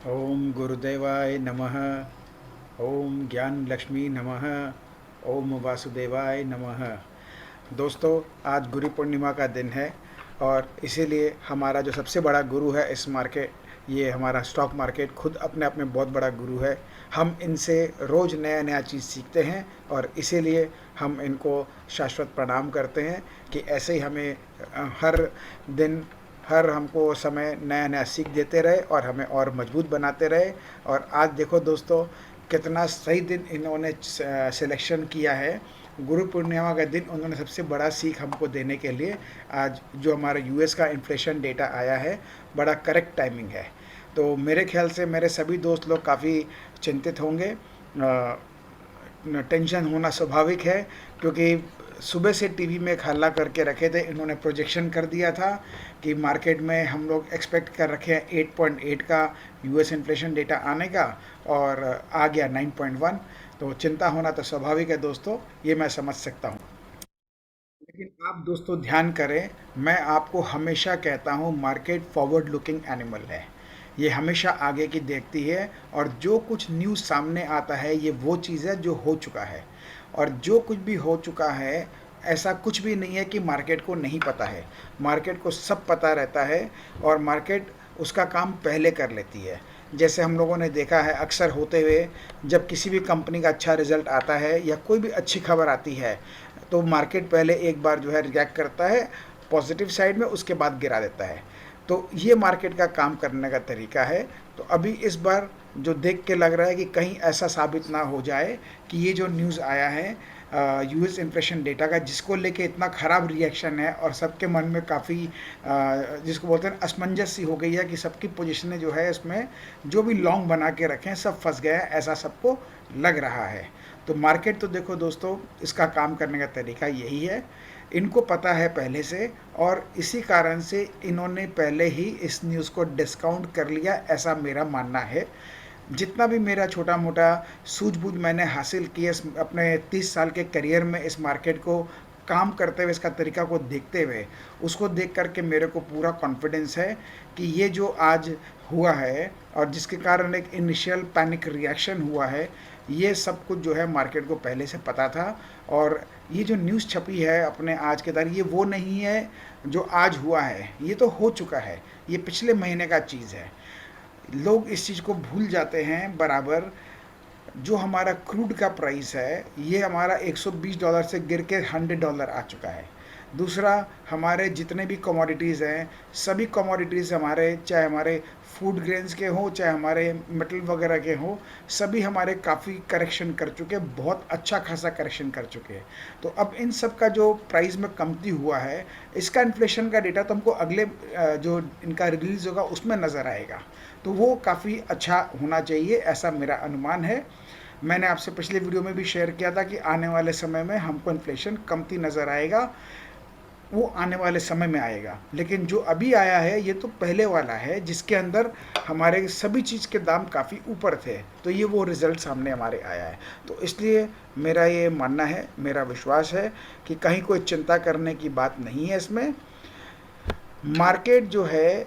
ओम गुरुदेवाय नमः। ओम ज्ञान लक्ष्मी नमः। ओम वासुदेवाय नमः। दोस्तों, आज गुरु पूर्णिमा का दिन है और इसीलिए हमारा जो सबसे बड़ा गुरु है इस मार्केट, ये हमारा स्टॉक मार्केट खुद अपने आप में बहुत बड़ा गुरु है। हम इनसे रोज़ नया नया चीज़ सीखते हैं और इसीलिए हम इनको शाश्वत प्रणाम करते हैं कि ऐसे ही हमें हर दिन, हर हमको समय नया नया सीख देते रहे और हमें और मजबूत बनाते रहे। और आज देखो दोस्तों, कितना सही दिन इन्होंने सिलेक्शन किया है। गुरु पूर्णिमा का दिन उन्होंने सबसे बड़ा सीख हमको देने के लिए, आज जो हमारा यूएस का इन्फ्लेशन डेटा आया है, बड़ा करेक्ट टाइमिंग है। तो मेरे ख्याल से मेरे सभी दोस्त लोग काफ़ी चिंतित होंगे। टेंशन होना स्वाभाविक है, क्योंकि सुबह से टीवी में हल्ला करके रखे थे। इन्होंने प्रोजेक्शन कर दिया था कि मार्केट में हम लोग एक्सपेक्ट कर रखे हैं 8.8 का यूएस इन्फ्लेशन डेटा आने का, और आ गया 9.1। तो चिंता होना तो स्वाभाविक है दोस्तों, ये मैं समझ सकता हूँ। लेकिन आप दोस्तों ध्यान करें, मैं आपको हमेशा कहता हूँ मार्केट फॉरवर्ड लुकिंग एनिमल है। ये हमेशा आगे की देखती है, और जो कुछ न्यूज़ सामने आता है ये वो चीज़ है जो हो चुका है। और जो कुछ भी हो चुका है, ऐसा कुछ भी नहीं है कि मार्केट को नहीं पता है। मार्केट को सब पता रहता है और मार्केट उसका काम पहले कर लेती है। जैसे हम लोगों ने देखा है अक्सर होते हुए, जब किसी भी कंपनी का अच्छा रिजल्ट आता है या कोई भी अच्छी खबर आती है, तो मार्केट पहले एक बार जो है रिएक्ट करता है पॉजिटिव साइड में, उसके बाद गिरा देता है। तो ये मार्केट का काम करने का तरीका है। तो अभी इस बार जो देख के लग रहा है कि कहीं ऐसा साबित ना हो जाए कि ये जो न्यूज़ आया है यूएस इन्फ्लेशन डेटा का, जिसको लेके इतना ख़राब रिएक्शन है और सबके मन में काफ़ी जिसको बोलते हैं असमंजस सी हो गई है कि सबकी पोजीशनें जो है इसमें, जो भी लॉन्ग बना के रखे हैं सब फंस गए हैं, ऐसा सबको लग रहा है। तो मार्केट तो देखो दोस्तों, इसका काम करने का तरीका यही है। इनको पता है पहले से, और इसी कारण से इन्होंने पहले ही इस न्यूज़ को डिस्काउंट कर लिया, ऐसा मेरा मानना है। जितना भी मेरा छोटा मोटा सूझबूझ मैंने हासिल किया अपने 30 साल के करियर में, इस मार्केट को काम करते हुए, इसका तरीका को देखते हुए, उसको देख करके मेरे को पूरा कॉन्फिडेंस है कि ये जो आज हुआ है और जिसके कारण एक इनिशियल पैनिक रिएक्शन हुआ है, ये सब कुछ जो है मार्केट को पहले से पता था। और ये जो न्यूज़ छपी है अपने आज के दर, ये वो नहीं है जो आज हुआ है, ये तो हो चुका है, ये पिछले महीने का चीज़ है। लोग इस चीज़ को भूल जाते हैं बराबर। जो हमारा क्रूड का प्राइस है, ये हमारा $120 से गिर के $100 आ चुका है। दूसरा, हमारे जितने भी कमोडिटीज़ हैं, सभी कमोडिटीज़ हमारे, चाहे हमारे फूड ग्रेन्स के हों, चाहे हमारे मेटल वगैरह के हों, सभी हमारे काफ़ी करेक्शन कर चुके हैं, बहुत अच्छा खासा करेक्शन कर चुके हैं। तो अब इन सब का जो प्राइस में कमती हुआ है, इसका इन्फ्लेशन का डेटा तो हमको अगले जो इनका रिलीज़ होगा उसमें नज़र आएगा। तो वो काफ़ी अच्छा होना चाहिए, ऐसा मेरा अनुमान है। मैंने आपसे पिछले वीडियो में भी शेयर किया था कि आने वाले समय में हमको इन्फ्लेशन कमती नज़र आएगा, वो आने वाले समय में आएगा। लेकिन जो अभी आया है ये तो पहले वाला है, जिसके अंदर हमारे सभी चीज़ के दाम काफ़ी ऊपर थे, तो ये वो रिज़ल्ट सामने हमारे आया है। तो इसलिए मेरा ये मानना है, मेरा विश्वास है कि कहीं कोई चिंता करने की बात नहीं है इसमें। मार्केट जो है,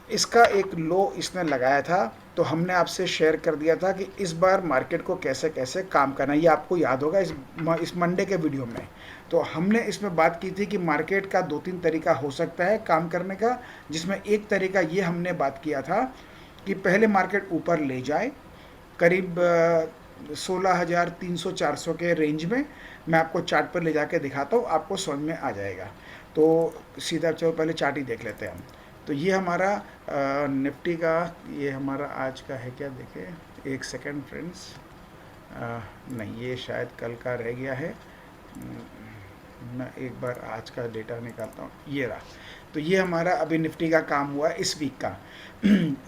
इसका एक लो इसने लगाया था, तो हमने आपसे शेयर कर दिया था कि इस बार मार्केट को कैसे कैसे काम करना है। ये आपको याद होगा इस मंडे के वीडियो में। तो हमने इसमें बात की थी कि मार्केट का 2-3 तरीका हो सकता है काम करने का, जिसमें एक तरीका ये हमने बात किया था कि पहले मार्केट ऊपर ले जाए करीब 16,300-400 के रेंज में। मैं आपको चार्ट पर ले जाके दिखाता हूँ, आपको समझ में आ जाएगा। तो सीधा चलो पहले चार्ट ही देख लेते हैं हम। तो ये हमारा निफ्टी का, ये हमारा आज का है क्या, देखें एक सेकेंड फ्रेंड्स। नहीं, ये शायद कल का रह गया है। मैं एक बार आज का डेटा निकालता हूँ, ये रहा। तो ये हमारा अभी निफ्टी का काम हुआ है इस वीक का।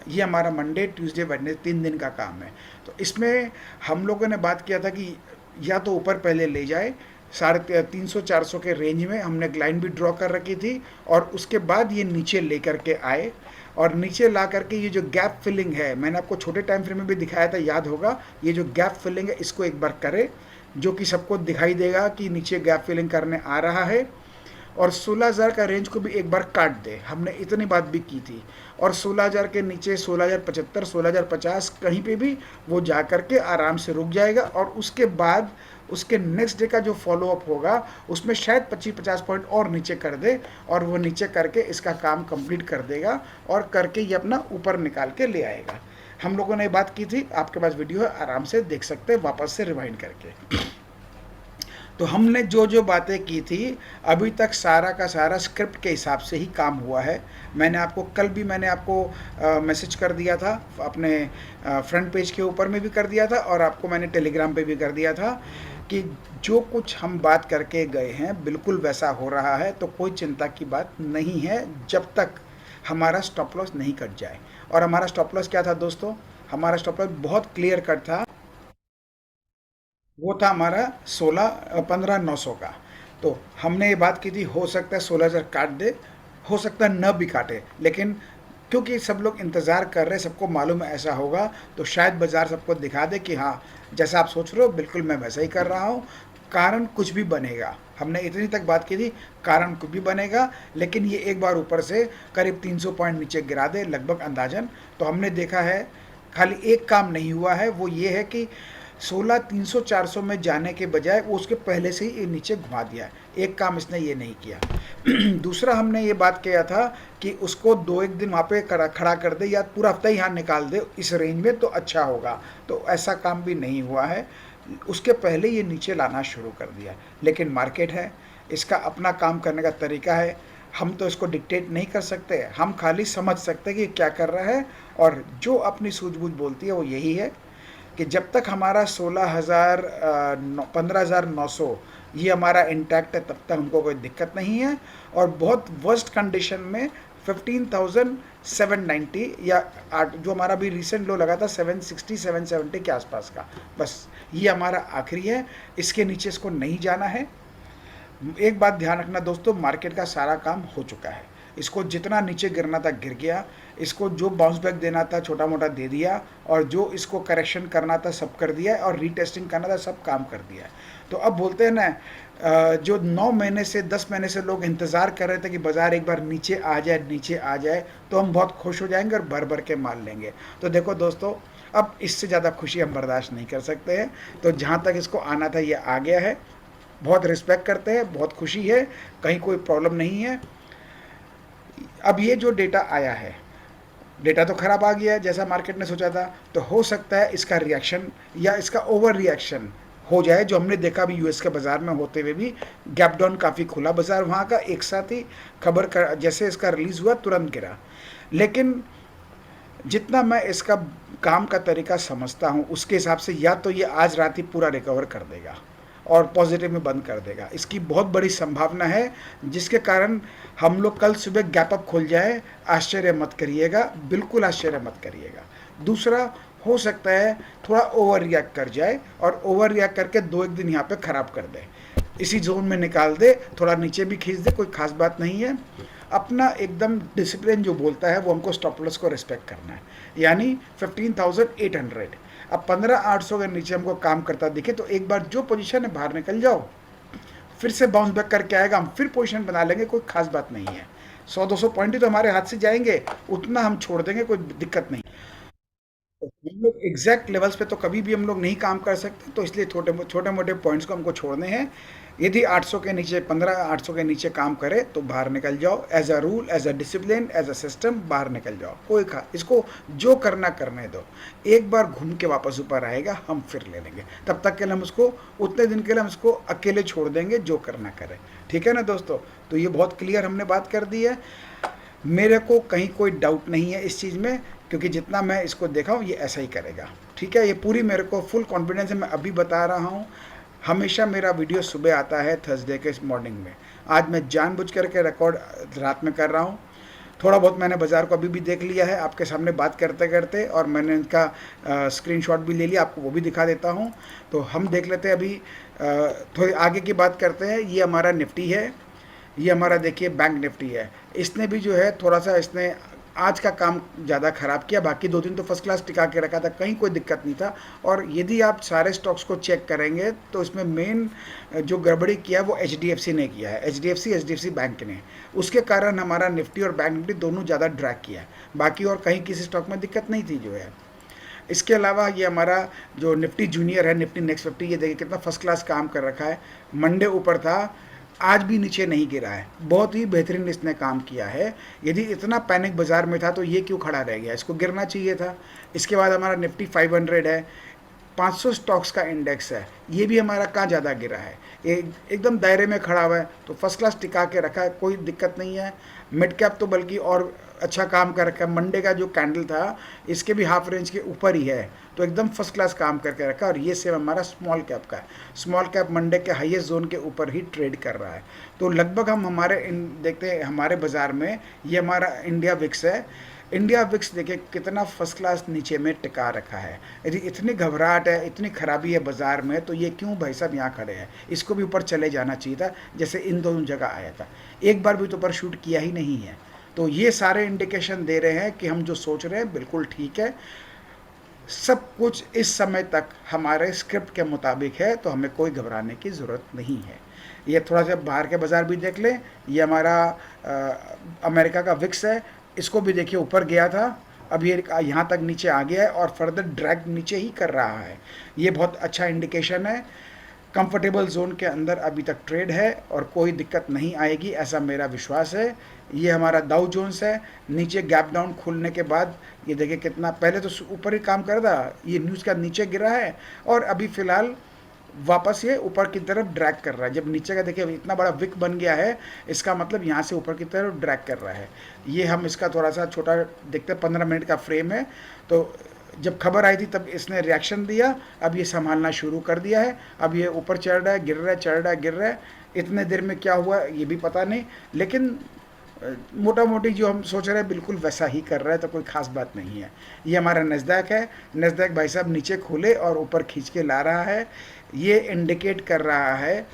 ये हमारा मंडे, ट्यूसडे, वेडनेसडे 3 दिन का काम है। तो इसमें हम लोगों ने बात किया था कि या तो ऊपर पहले ले जाए 350-400 के रेंज में, हमने एक लाइन भी ड्रॉ कर रखी थी, और उसके बाद ये नीचे लेकर के आए, और नीचे ला करके ये जो गैप फिलिंग है, मैंने आपको छोटे टाइम फ्रेम में भी दिखाया था, याद होगा। ये जो गैप फिलिंग है इसको एक बार करे, जो कि सबको दिखाई देगा कि नीचे गैप फिलिंग करने आ रहा है। और 16,000 का रेंज को भी एक बार काट दे, हमने इतनी बात भी की थी। और 16,000 के नीचे 16,075, 16,050 कहीं पे भी वो जा करके आराम से रुक जाएगा, और उसके बाद उसके नेक्स्ट डे का जो फॉलोअप होगा उसमें शायद 25-50 पॉइंट और नीचे कर दे, और वो नीचे करके इसका काम कंप्लीट कर देगा और करके ये अपना ऊपर निकाल के ले आएगा। हम लोगों ने ये बात की थी, आपके पास वीडियो है, आराम से देख सकते हैं वापस से रिवाइंड करके। तो हमने जो जो बातें की थी अभी तक सारा का सारा स्क्रिप्ट के हिसाब से ही काम हुआ है। मैंने आपको कल भी मैंने आपको मैसेज कर दिया था, अपने फ्रंट पेज के ऊपर में भी कर दिया था, और आपको मैंने टेलीग्राम पे भी कर दिया था कि जो कुछ हम बात करके गए हैं बिल्कुल वैसा हो रहा है। तो कोई चिंता की बात नहीं है जब तक हमारा स्टॉप लॉस नहीं कट जाए। और हमारा स्टॉप लॉस क्या था दोस्तों? हमारा स्टॉप लॉस बहुत क्लियर कट था, वो था हमारा 15,900 का। तो हमने ये बात की थी, हो सकता है 16,000 काट दे, हो सकता है न भी काटे, लेकिन क्योंकि सब लोग इंतज़ार कर रहे हैं, सबको मालूम है ऐसा होगा, तो शायद बाज़ार सबको दिखा दे कि हाँ, जैसा आप सोच रहे हो बिल्कुल मैं वैसा ही कर रहा हूँ। कारण कुछ भी बनेगा, हमने इतनी तक बात की थी, कारण कुछ भी बनेगा, लेकिन ये एक बार ऊपर से करीब 300 पॉइंट नीचे गिरा दे लगभग अंदाजन। तो हमने देखा है खाली एक काम नहीं हुआ है, वो ये है कि 16,300-400 में जाने के बजाय वो उसके पहले से ही नीचे घुमा दिया है। एक काम इसने ये नहीं किया। दूसरा हमने ये बात किया था कि उसको 2-1 दिन वहाँ पे खड़ा कर दे, या पूरा हफ्ता ही यहाँ निकाल दे इस रेंज में, तो अच्छा होगा। तो ऐसा काम भी नहीं हुआ है, उसके पहले ये नीचे लाना शुरू कर दिया। लेकिन मार्केट है, इसका अपना काम करने का तरीका है, हम तो इसको डिक्टेट नहीं कर सकते, हम खाली समझ सकते हैं कि क्या कर रहा है। और जो अपनी सूझबूझ बोलती है वो यही है कि जब तक हमारा 15,900 ये हमारा इंटैक्ट है, तब तक हमको कोई दिक्कत नहीं है। और बहुत वर्स्ट कंडीशन में 15,790 या जो हमारा भी रिसेंट लो लगा था 760 770 के आसपास का, बस ये हमारा आखिरी है, इसके नीचे इसको नहीं जाना है। एक बात ध्यान रखना दोस्तों, मार्केट का सारा काम हो चुका है, इसको जितना नीचे गिरना था गिर गया, इसको जो बाउंस बैक देना था छोटा मोटा दे दिया, और जो इसको करेक्शन करना था सब कर दिया है, और रीटेस्टिंग करना था सब काम कर दिया है। तो अब बोलते हैं ना, जो 9 महीने से 10 महीने से लोग इंतज़ार कर रहे थे कि बाज़ार एक बार नीचे आ जाए, नीचे आ जाए, तो हम बहुत खुश हो जाएंगे और भर भर के माल लेंगे। तो देखो दोस्तों, अब इससे ज़्यादा खुशी हम बर्दाश्त नहीं कर सकते हैं। तो जहाँ तक इसको आना था ये आ गया है, बहुत रिस्पेक्ट करते हैं, बहुत खुशी है, कहीं कोई प्रॉब्लम नहीं है। अब ये जो डेटा आया है, डेटा तो ख़राब आ गया है जैसा मार्केट ने सोचा था, तो हो सकता है इसका रिएक्शन या इसका ओवर रिएक्शन हो जाए, जो हमने देखा भी यूएस के बाज़ार में होते हुए भी गैप डाउन काफ़ी खुला बाज़ार वहाँ का, एक साथ ही खबर का जैसे इसका रिलीज़ हुआ तुरंत गिरा। लेकिन जितना मैं इसका काम का तरीका समझता हूँ उसके हिसाब से या तो ये आज रात ही पूरा रिकवर कर देगा और पॉजिटिव में बंद कर देगा, इसकी बहुत बड़ी संभावना है, जिसके कारण हम लोग कल सुबह गैप अप खुल जाए। आश्चर्य मत करिएगा, बिल्कुल आश्चर्य मत करिएगा। दूसरा, हो सकता है थोड़ा ओवर रिएक्ट कर जाए, और ओवर रिएक्ट करके 2-1 दिन यहाँ पे ख़राब कर दे, इसी जोन में निकाल दे, थोड़ा नीचे भी खींच दे, कोई खास बात नहीं है। अपना एकदम डिसिप्लिन जो बोलता है वो हमको स्टॉप लॉस को रिस्पेक्ट करना है, यानी 15,800। अब 15,800 के नीचे हमको काम करता दिखे तो एक बार जो पोजीशन है बाहर निकल जाओ, फिर से बाउंस बैक करके आएगा, हम फिर पोजीशन बना लेंगे, कोई खास बात नहीं है। 100-200 पॉइंट ही तो हमारे हाथ से जाएंगे, उतना हम छोड़ देंगे, कोई दिक्कत नहीं। तो हम लोग एग्जैक्ट लेवल्स पे तो कभी भी हम लोग नहीं काम कर सकते, तो इसलिए छोटे मोटे पॉइंट्स को हमको छोड़ने हैं। यदि 800 के नीचे 15,800 के नीचे काम करे तो बाहर निकल जाओ, as a rule, as a discipline, as a system बाहर निकल जाओ, कोई इसको जो करना करने दो, एक बार घूम के वापस ऊपर आएगा, हम फिर ले लेंगे। तब तक के लिए हम उसको उतने दिन के लिए हम उसको अकेले छोड़ देंगे, जो करना करे। ठीक है ना दोस्तों? तो ये बहुत क्लियर हमने बात कर दी है, मेरे को कहीं कोई डाउट नहीं है इस चीज़ में, क्योंकि जितना मैं इसको देखा हूँ ये ऐसा ही करेगा। ठीक है, ये पूरी मेरे को फुल कॉन्फिडेंस है, मैं अभी बता रहा हूँ। हमेशा मेरा वीडियो सुबह आता है थर्सडे के मॉर्निंग में, आज मैं जानबूझ करके रिकॉर्ड रात में कर रहा हूँ। थोड़ा बहुत मैंने बाज़ार को अभी भी देख लिया है आपके सामने बात करते करते, और मैंने इनका स्क्रीनशॉट भी ले लिया, आपको वो भी दिखा देता हूँ। तो हम देख लेते हैं अभी, थोड़ी आगे की बात करते हैं। ये हमारा निफ्टी है, ये हमारा देखिए बैंक निफ्टी है, इसने भी जो है थोड़ा सा इसने आज का काम ज़्यादा ख़राब किया, बाकी 2 दिन तो फर्स्ट क्लास टिका के रखा था, कहीं कोई दिक्कत नहीं था। और यदि आप सारे स्टॉक्स को चेक करेंगे तो इसमें मेन जो गड़बड़ी किया वो एचडीएफसी ने किया है, एचडीएफसी बैंक ने। उसके कारण हमारा निफ्टी और बैंक निफ्टी दोनों ज़्यादा ड्रैग किया है, बाकी और कहीं किसी स्टॉक में दिक्कत नहीं थी जो है। इसके अलावा ये हमारा जो निफ्टी जूनियर है, निफ्टी नेक्स्ट 50, ये देखिए कितना फर्स्ट क्लास काम कर रखा है। मंडे ऊपर था, आज भी नीचे नहीं गिरा है, बहुत ही बेहतरीन इसने काम किया है। यदि इतना पैनिक बाजार में था तो ये क्यों खड़ा रह गया, इसको गिरना चाहिए था। इसके बाद हमारा निफ्टी 500 है, 500 स्टॉक्स का इंडेक्स है, ये भी हमारा कहाँ ज़्यादा गिरा है, एकदम दायरे में खड़ा हुआ है, तो फर्स्ट क्लास टिका के रखा है, कोई दिक्कत नहीं है। मिड कैप तो बल्कि और अच्छा काम कर रखा है, मंडे का जो कैंडल था इसके भी हाफ रेंज के ऊपर ही है, तो एकदम फर्स्ट क्लास काम करके रखा है। और ये सेम हमारा स्मॉल कैप का है, स्मॉल कैप मंडे के हाईएस्ट जोन के ऊपर ही ट्रेड कर रहा है। तो लगभग हम हमारे देखते हैं हमारे बाज़ार में, ये हमारा इंडिया विक्स है, इंडिया विक्स देखिए कितना फर्स्ट क्लास नीचे में टिका रखा है। यदि इतनी घबराहट है, इतनी खराबी है बाज़ार में, तो ये क्यों भाई साहब यहाँ खड़े हैं, इसको भी ऊपर चले जाना चाहिए था, जैसे इन दोनों जगह आया था, एक बार भी तो ऊपर शूट किया ही नहीं है। तो ये सारे इंडिकेशन दे रहे हैं कि हम जो सोच रहे हैं बिल्कुल ठीक है, सब कुछ इस समय तक हमारे स्क्रिप्ट के मुताबिक है, तो हमें कोई घबराने की ज़रूरत नहीं है। ये थोड़ा सा बाहर के बाज़ार भी देख लें, ये हमारा अमेरिका का विक्स है, इसको भी देखिए ऊपर गया था, अब ये यहाँ तक नीचे आ गया है और फर्दर ड्रैग नीचे ही कर रहा है। ये बहुत अच्छा इंडिकेशन है, कंफर्टेबल जोन के अंदर अभी तक ट्रेड है और कोई दिक्कत नहीं आएगी, ऐसा मेरा विश्वास है। ये हमारा डाउ जोन्स है, नीचे गैप डाउन खुलने के बाद ये देखिए कितना, पहले तो ऊपर ही काम कर रहा था, ये न्यूज़ का नीचे गिरा है और अभी फ़िलहाल वापस ये ऊपर की तरफ ड्रैग कर रहा है। जब नीचे का देखिए इतना बड़ा विक बन गया है, इसका मतलब यहाँ से ऊपर की तरफ ड्रैग कर रहा है। ये हम इसका थोड़ा सा छोटा देखते हैं, 15 मिनट का फ्रेम है, तो जब खबर आई थी तब इसने रिएक्शन दिया, अब ये संभालना शुरू कर दिया है, अब ये ऊपर चढ़ रहा है, गिर रहा है, चढ़ रहा है, गिर रहा है। इतने देर में क्या हुआ ये भी पता नहीं, लेकिन मोटा मोटी जो हम सोच रहे हैं बिल्कुल वैसा ही कर रहा है, तो कोई ख़ास बात नहीं है। ये हमारा नस्डैक है, नस्डैक भाई साहब नीचे खोले और ऊपर खींच के ला रहा है, ये इंडिकेट कर रहा है।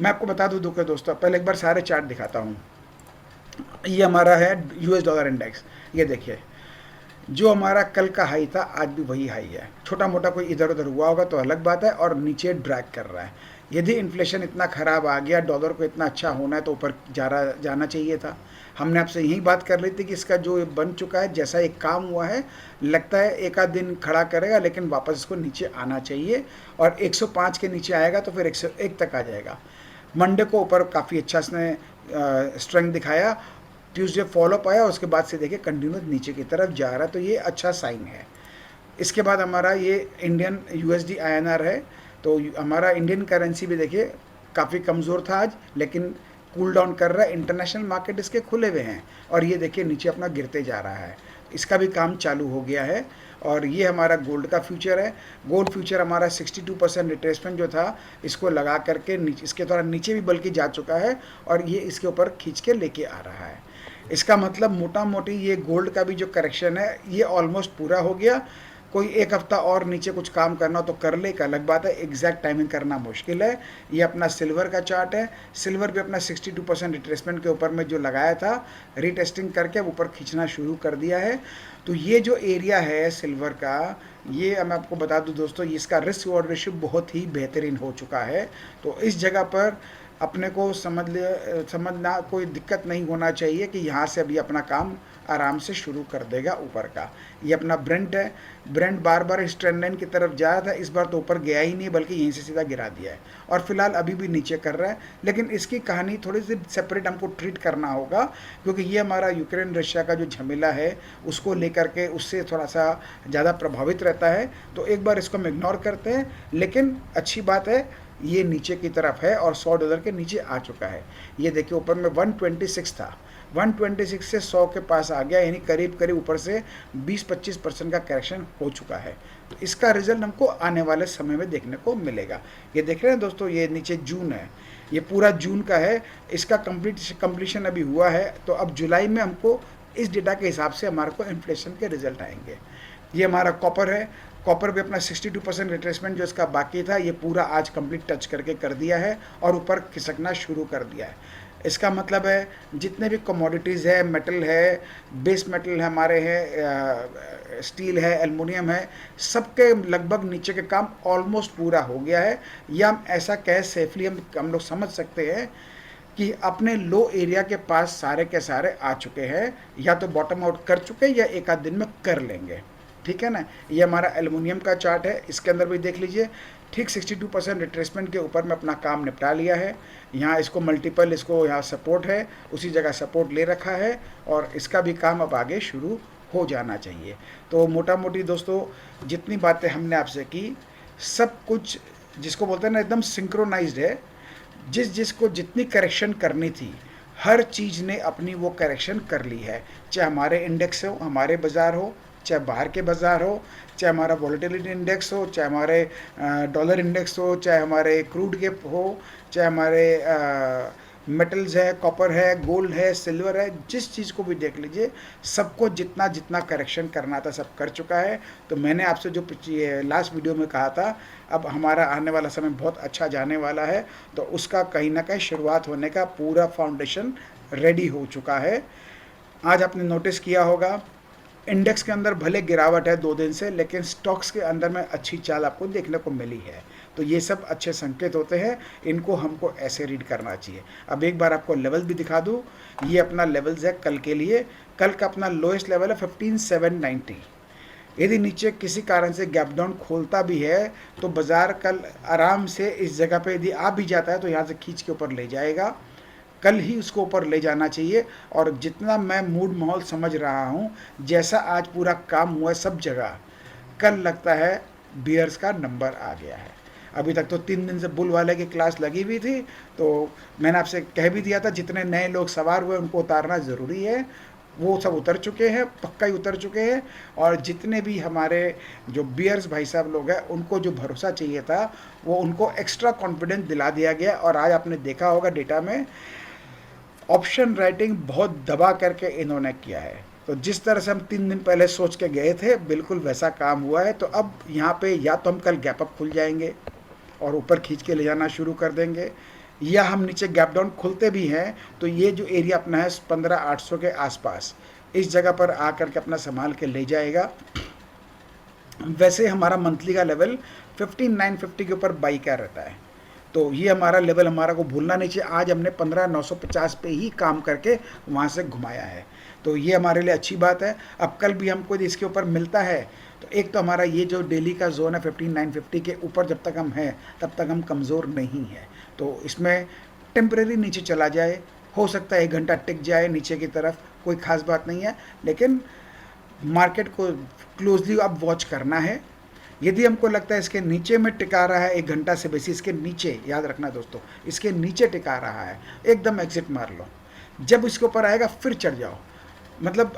मैं आपको बता दूँ दोस्तों, पहले एक बार सारे चार्ट दिखाता हूँ। ये हमारा है यूएस डॉलर इंडेक्स, ये देखिए जो हमारा कल का हाई था आज भी वही हाई है, छोटा मोटा कोई इधर उधर हुआ होगा तो अलग बात है, और नीचे ड्रैग कर रहा है। यदि इन्फ्लेशन इतना ख़राब आ गया, डॉलर को इतना अच्छा होना है, तो ऊपर जाना चाहिए था। हमने आपसे यही बात कर रही थी कि इसका जो बन चुका है, जैसा एक काम हुआ है, लगता है एक आध दिन खड़ा करेगा, लेकिन वापस इसको नीचे आना चाहिए और 105 के नीचे आएगा तो फिर 101 तक आ जाएगा। मंडे को ऊपर काफ़ी अच्छा इसने स्ट्रेंथ दिखाया, ट्यूसडे फॉलोअप आया, उसके बाद से देखिए कंटिन्यूस नीचे की तरफ जा रहा है, तो ये अच्छा साइन है। इसके बाद हमारा ये इंडियन यूएसडी आईएनआर है, तो हमारा इंडियन करेंसी भी देखिए काफ़ी कमज़ोर था आज, लेकिन कूल डाउन कर रहा है, इंटरनेशनल मार्केट इसके खुले हुए हैं, और ये देखिए नीचे अपना गिरते जा रहा है, इसका भी काम चालू हो गया है। और ये हमारा गोल्ड का फ्यूचर है, गोल्ड फ्यूचर हमारा 62% रिट्रेसमेंट जो था, इसको लगा करके नीचे, इसके थोड़ा नीचे भी बल्कि जा चुका है, और ये इसके ऊपर खींच के लेके आ रहा है। इसका मतलब मोटा मोटी ये गोल्ड का भी जो करेक्शन है ये ऑलमोस्ट पूरा हो गया। कोई एक हफ्ता और नीचे कुछ काम करना तो कर ले, एक अलग बात है, एग्जैक्ट टाइमिंग करना मुश्किल है। ये अपना सिल्वर का चार्ट है, सिल्वर भी अपना 62% रिट्रेसमेंट के ऊपर में जो लगाया था, रीटेस्टिंग करके ऊपर खींचना शुरू कर दिया है। तो ये जो एरिया है सिल्वर का, ये मैं आपको बता दूं दोस्तों, इसका रिस्क रिवॉर्ड रेशियो बहुत ही बेहतरीन हो चुका है। तो इस जगह पर अपने को समझना कोई दिक्कत नहीं होना चाहिए कि यहाँ से अभी अपना काम आराम से शुरू कर देगा ऊपर का। ये अपना ब्रेंट है, ब्रेंट बार बार इस ट्रेंड लाइन की तरफ जाया था, इस बार तो ऊपर गया ही नहीं, बल्कि यहीं से सीधा गिरा दिया है, और फिलहाल अभी भी नीचे कर रहा है। लेकिन इसकी कहानी थोड़ी सी सेपरेट हमको ट्रीट करना होगा, क्योंकि ये हमारा यूक्रेन रशिया का जो झमेला है उसको लेकर के उससे थोड़ा सा ज़्यादा प्रभावित रहता है। तो एक बार इसको हम इग्नोर करते हैं, लेकिन अच्छी बात है ये नीचे की तरफ है और $100 के नीचे आ चुका है। ये देखिए ऊपर में 126 था, 126 से 100 के पास आ गया, यानी करीब करीब ऊपर से 20-25% का करेक्शन हो चुका है। तो इसका रिजल्ट हमको आने वाले समय में देखने को मिलेगा। ये देख रहे हैं दोस्तों, ये नीचे जून है, ये पूरा जून का है, इसका कंप्लीशन अभी हुआ है। तो अब जुलाई में हमको इस डेटा के हिसाब से हमारे को इन्फ्लेशन के रिजल्ट आएंगे। ये हमारा कॉपर है, कॉपर भी अपना 62% रिट्रेसमेंट जो इसका बाकी था, ये पूरा आज कंप्लीट टच करके कर दिया है और ऊपर खिसकना शुरू कर दिया है। इसका मतलब है जितने भी कमोडिटीज़ है, मेटल है, बेस मेटल हमारे हैं, स्टील है, एल्युमिनियम है, सबके लगभग नीचे के काम ऑलमोस्ट पूरा हो गया है। या हम ऐसा कह सेफली हम लोग समझ सकते हैं कि अपने लो एरिया के पास सारे के सारे आ चुके हैं, या तो बॉटम आउट कर चुके हैं या एक आध दिन में कर लेंगे। ठीक है ना। ये हमारा एल्युमिनियम का चार्ट है, इसके अंदर भी देख लीजिए ठीक 62% रिट्रेसमेंट के ऊपर में अपना काम निपटा लिया है। यहाँ इसको मल्टीपल, इसको यहाँ सपोर्ट है, उसी जगह सपोर्ट ले रखा है, और इसका भी काम अब आगे शुरू हो जाना चाहिए। तो मोटा मोटी दोस्तों जितनी बातें हमने आपसे की, सब कुछ जिसको बोलते हैं ना एकदम सिंक्रोनाइज्ड है। जिसको जितनी करेक्शन करनी थी, हर चीज़ ने अपनी वो करेक्शन कर ली है। चाहे हमारे इंडेक्स हो, हमारे बाज़ार हो, चाहे बाहर के बाज़ार हो, चाहे हमारा वॉलेटिलिटी इंडेक्स हो, चाहे हमारे डॉलर इंडेक्स हो, चाहे हमारे क्रूड के हो, चाहे हमारे मेटल्स है, कॉपर है, गोल्ड है, सिल्वर है, जिस चीज़ को भी देख लीजिए, सबको जितना जितना करेक्शन करना था सब कर चुका है। तो मैंने आपसे जो लास्ट वीडियो में कहा था, अब हमारा आने वाला समय बहुत अच्छा जाने वाला है, तो उसका कहीं ना कहीं शुरुआत होने का पूरा फाउंडेशन रेडी हो चुका है। आज आपने नोटिस किया होगा इंडेक्स के अंदर भले गिरावट है 2 दिन से, लेकिन स्टॉक्स के अंदर में अच्छी चाल आपको देखने को मिली है। तो ये सब अच्छे संकेत होते हैं, इनको हमको ऐसे रीड करना चाहिए। अब एक बार आपको लेवल भी दिखा दूँ, ये अपना लेवल्स है कल के लिए। कल का अपना लोएस्ट लेवल है 15,790। यदि नीचे किसी कारण से गैप डाउन खोलता भी है तो बाज़ार कल आराम से इस जगह पे यदि आ भी जाता है तो यहाँ से खींच के ऊपर ले जाएगा। कल ही उसको ऊपर ले जाना चाहिए। और जितना मैं मूड माहौल समझ रहा हूँ, जैसा आज पूरा काम हुआ है सब जगह, कल लगता है बियर्स का नंबर आ गया है। अभी तक तो 3 दिन से बुल वाले की क्लास लगी हुई थी, तो मैंने आपसे कह भी दिया था जितने नए लोग सवार हुए उनको उतारना ज़रूरी है। वो सब उतर चुके हैं, पक्का ही उतर चुके हैं। और जितने भी हमारे जो बियर्स भाई साहब लोग हैं, उनको जो भरोसा चाहिए था वो उनको एक्स्ट्रा कॉन्फिडेंस दिला दिया गया। और आज आपने देखा होगा डेटा में ऑप्शन राइटिंग बहुत दबा करके इन्होंने किया है। तो जिस तरह से हम 3 दिन पहले सोच के गए थे, बिल्कुल वैसा काम हुआ है। तो अब यहाँ पे या तो हम कल गैप अप खुल जाएंगे और ऊपर खींच के ले जाना शुरू कर देंगे, या हम नीचे गैप डाउन खुलते भी हैं तो ये जो एरिया अपना है 15,800 के आसपास, इस जगह पर आकर के अपना संभाल के ले जाएगा। वैसे हमारा मंथली का लेवल 15,950 के ऊपर बाई का रहता है, तो ये हमारा लेवल हमारा को भूलना नहीं चाहिए। आज हमने 15,950 पे ही काम करके वहाँ से घुमाया है, तो ये हमारे लिए अच्छी बात है। अब कल भी हमको इसके ऊपर मिलता है तो एक तो हमारा ये जो डेली का जोन है 15,950 के ऊपर जब तक हम हैं तब तक हम कमज़ोर नहीं है। तो इसमें टेम्परेरी नीचे चला जाए, हो सकता है 1 घंटा टिक जाए नीचे की तरफ, कोई ख़ास बात नहीं है। लेकिन मार्केट को क्लोजली अब वॉच करना है। यदि हमको लगता है इसके नीचे में टिका रहा है 1 घंटा से बेसी, इसके नीचे, याद रखना दोस्तों, इसके नीचे टिका रहा है, एकदम एग्जिट मार लो। जब इसके ऊपर आएगा फिर चढ़ जाओ। मतलब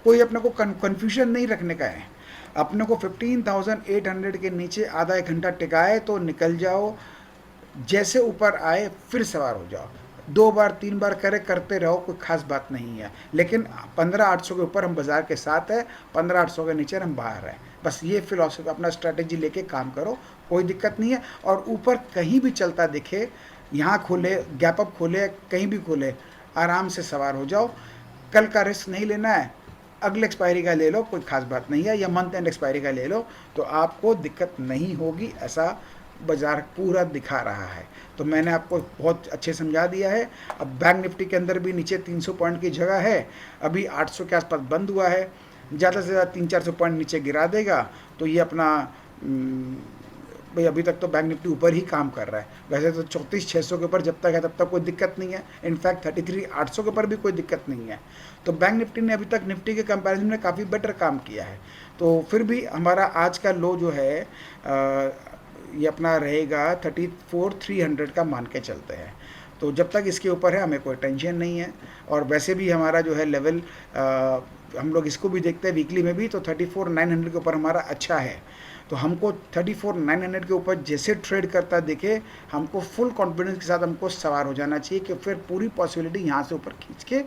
कोई अपने को कन्फ्यूजन नहीं रखने का है। अपने को 15,800 के नीचे आधा 1 घंटा टिकाए तो निकल जाओ, जैसे ऊपर आए फिर सवार हो जाओ। 2 बार 3 बार करते रहो, कोई खास बात नहीं है। लेकिन 15,800 के ऊपर हम बाज़ार के साथ है, 15,800 के नीचे हम बाहर हैं। बस ये फिलॉसफी अपना स्ट्रैटेजी लेके काम करो, कोई दिक्कत नहीं है। और ऊपर कहीं भी चलता दिखे, यहाँ खोले, गैप अप खोले, कहीं भी खोले, आराम से सवार हो जाओ। कल का रिस्क नहीं लेना है, अगले एक्सपायरी का ले लो, कोई खास बात नहीं है, या मंथ एंड एक्सपायरी का ले लो, तो आपको दिक्कत नहीं होगी। ऐसा बाज़ार पूरा दिखा रहा है। तो मैंने आपको बहुत अच्छे समझा दिया है। अब बैंक निफ्टी के अंदर भी नीचे 300 पॉइंट की जगह है, अभी 800 के आसपास बंद हुआ है। ज़्यादा से ज़्यादा 300-400 पॉइंट नीचे गिरा देगा तो ये अपना भाई अभी तक तो बैंक निफ्टी ऊपर ही काम कर रहा है। वैसे तो 34,600 के ऊपर जब तक है तब तक कोई दिक्कत नहीं है। इनफैक्ट 33,800 के ऊपर भी कोई दिक्कत नहीं है। तो बैंक निफ्टी ने अभी तक निफ्टी के कंपैरिजन में काफ़ी बेटर काम किया है। तो फिर भी हमारा आज का लो जो है ये अपना रहेगा 34,300 का मान के चलते हैं। तो जब तक इसके ऊपर है हमें कोई टेंशन नहीं है। और वैसे भी हमारा जो है लेवल हम लोग इसको भी देखते हैं वीकली में भी, तो 34,900 के ऊपर हमारा अच्छा है। तो हमको 34,900 के ऊपर जैसे ट्रेड करता दिखे, हमको फुल कॉन्फिडेंस के साथ हमको सवार हो जाना चाहिए कि फिर पूरी पॉसिबिलिटी यहाँ से ऊपर खींच के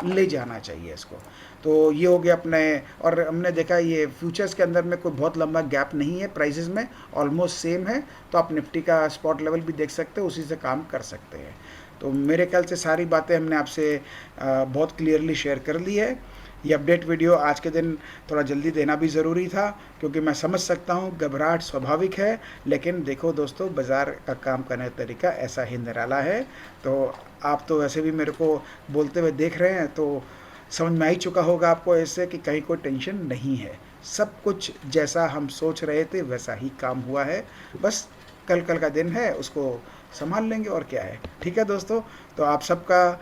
ले जाना चाहिए इसको। तो ये हो गया अपने, और हमने देखा ये फ्यूचर्स के अंदर में कोई बहुत लंबा गैप नहीं है, प्राइसेस में ऑलमोस्ट सेम है। तो आप निफ्टी का स्पॉट लेवल भी देख सकते हो, उसी से काम कर सकते हैं। तो मेरे ख्याल से सारी बातें हमने आपसे बहुत क्लियरली शेयर कर ली है। ये अपडेट वीडियो आज के दिन थोड़ा जल्दी देना भी ज़रूरी था, क्योंकि मैं समझ सकता हूँ घबराहट स्वाभाविक है, लेकिन देखो दोस्तों, बाज़ार का काम करने का तरीका ऐसा ही निराला है। तो आप तो वैसे भी मेरे को बोलते हुए देख रहे हैं, तो समझ में आ ही चुका होगा आपको ऐसे कि कहीं कोई टेंशन नहीं है। सब कुछ जैसा हम सोच रहे थे वैसा ही काम हुआ है। बस कल कल का दिन है, उसको संभाल लेंगे और क्या है। ठीक है दोस्तों, तो आप सबका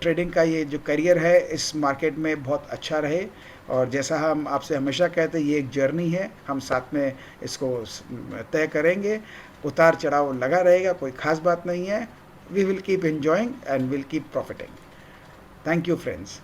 ट्रेडिंग का ये जो करियर है इस मार्केट में बहुत अच्छा रहे। और जैसा हम आपसे हमेशा कहते हैं, ये एक जर्नी है, हम साथ में इसको तय करेंगे। उतार चढ़ाव लगा रहेगा, कोई ख़ास बात नहीं है। We will keep enjoying and will keep profiting. Thank you friends.